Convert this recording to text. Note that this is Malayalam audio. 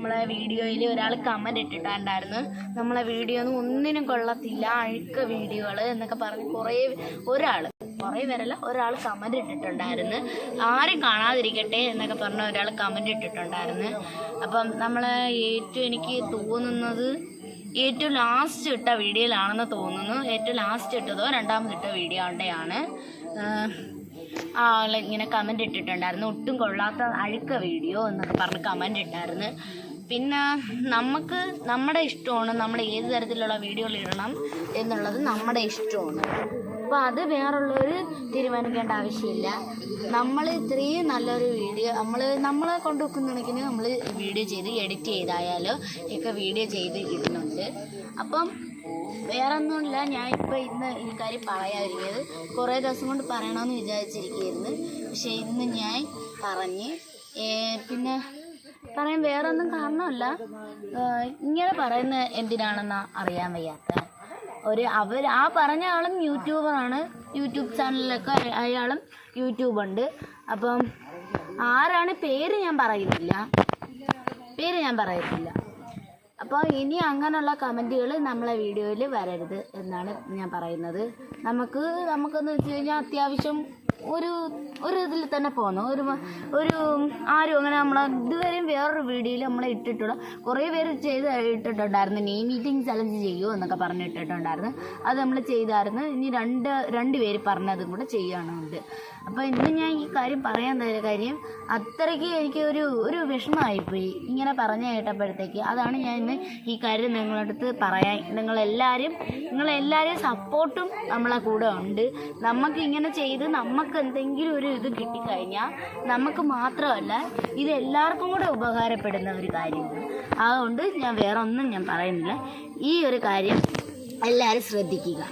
നമ്മളെ വീഡിയോയിൽ ഒരാൾ കമൻറ്റ് ഇട്ടിട്ടുണ്ടായിരുന്നു, നമ്മളെ വീഡിയോ ഒന്നിനും കൊള്ളത്തില്ല, അഴുക്ക വീഡിയോകൾ എന്നൊക്കെ പറഞ്ഞ് കുറേ പേരല്ല ഒരാൾ കമൻറ്റ് ഇട്ടിട്ടുണ്ടായിരുന്നു. ആരും കാണാതിരിക്കട്ടെ എന്നൊക്കെ പറഞ്ഞ ഒരാൾ കമൻറ്റ് ഇട്ടിട്ടുണ്ടായിരുന്നു. അപ്പം എനിക്ക് തോന്നുന്നത് ഏറ്റവും ലാസ്റ്റ് ഇട്ട വീഡിയോയിലാണെന്ന് തോന്നുന്നു. ഏറ്റവും ലാസ്റ്റ് ഇട്ടതോ രണ്ടാമതിട്ട വീഡിയോ കൊണ്ടെയാണ് ഇങ്ങനെ കമൻറ്റ് ഇട്ടിട്ടുണ്ടായിരുന്നു. ഒട്ടും കൊള്ളാത്ത അഴുക്ക വീഡിയോ എന്നൊക്കെ പറഞ്ഞ് കമൻറ്റ് ഇട്ടായിരുന്നു. പിന്നെ നമ്മുടെ ഇഷ്ടമാണ്, നമ്മൾ ഏത് തരത്തിലുള്ള വീഡിയോകൾ ഇടണം എന്നുള്ളത് നമ്മുടെ ഇഷ്ടമാണ്. അപ്പോൾ അത് വേറുള്ളവർ തീരുമാനിക്കേണ്ട ആവശ്യമില്ല. നമ്മൾ ഇത്രയും നല്ലൊരു വീഡിയോ നമ്മളെ കൊണ്ടുവെക്കുന്നുണ്ടെങ്കിൽ നമ്മൾ വീഡിയോ ചെയ്ത് എഡിറ്റ് ചെയ്തായാലോ ഒക്കെ വീഡിയോ ചെയ്ത് ഇടുന്നുണ്ട്. അപ്പം വേറെ ഒന്നുമില്ല, ഞാൻ ഇപ്പോൾ ഇന്ന് ഈ കാര്യം പറയാതിരിക്കുന്നത് കുറേ ദിവസം കൊണ്ട് പറയണമെന്ന് വിചാരിച്ചിരിക്കുകയായിരുന്നു. പക്ഷേ ഇന്ന് ഞാൻ പറഞ്ഞ് പിന്നെ പറയാൻ വേറെ ഒന്നും കാരണമല്ല, ഇങ്ങനെ പറയുന്ന എന്തിനാണെന്ന് അറിയാൻ വയ്യാത്ത ആ പറഞ്ഞ ആളും യൂട്യൂബറാണ്, യൂട്യൂബ് ചാനലിലൊക്കെ അയാളും യൂട്യൂബുണ്ട്. അപ്പം ആരാണ് പേര് ഞാൻ പറയുന്നില്ല. അപ്പോൾ ഇനി അങ്ങനെയുള്ള കമൻറ്റുകൾ നമ്മളെ വീഡിയോയിൽ വരരുത് എന്നാണ് ഞാൻ പറയുന്നത്. നമുക്കെന്ന് വെച്ച് കഴിഞ്ഞാൽ അത്യാവശ്യം ഒരു ഇതിൽ തന്നെ പോകുന്നു. ആരും അങ്ങനെ ഇതുവരെയും വേറൊരു വീഡിയോയിൽ നമ്മളെ ഇട്ടിട്ടുള്ള കുറേ പേര് ഇട്ടിട്ടുണ്ടായിരുന്നു. നെയിം മീറ്റിംഗ് ചലഞ്ച് ചെയ്യുമോ എന്നൊക്കെ പറഞ്ഞ് ഇട്ടിട്ടുണ്ടായിരുന്നു. അത് നമ്മൾ ചെയ്തായിരുന്നു. ഇനി രണ്ട് പേര് പറഞ്ഞതും കൂടെ ചെയ്യാനുണ്ട്. അപ്പോൾ ഇന്ന് ഞാൻ ഈ കാര്യം പറയാൻ കാര്യം അത്രയ്ക്ക് എനിക്ക് ഒരു വിഷമമായിപ്പോയി ഇങ്ങനെ പറഞ്ഞു കേട്ടപ്പോഴത്തേക്ക്. അതാണ് ഞാൻ ഇന്ന് ഈ കാര്യം നിങ്ങളുടെ അടുത്ത് പറയാൻ. നിങ്ങളെല്ലാവരും സപ്പോർട്ടും നമ്മളെ കൂടെ ഉണ്ട്. നമുക്ക് ഇങ്ങനെ ചെയ്ത് നമുക്ക് എന്തെങ്കിലും ഒരു ഇത് കിട്ടിക്കഴിഞ്ഞാൽ നമുക്ക് മാത്രമല്ല, ഇത് എല്ലാവർക്കും കൂടെ ഉപകാരപ്പെടുന്ന ഒരു കാര്യമാണ്. അതുകൊണ്ട് ഞാൻ വേറെ ഒന്നും ഞാൻ പറയുന്നില്ല. ഈ ഒരു കാര്യം എല്ലാവരും ശ്രദ്ധിക്കുക.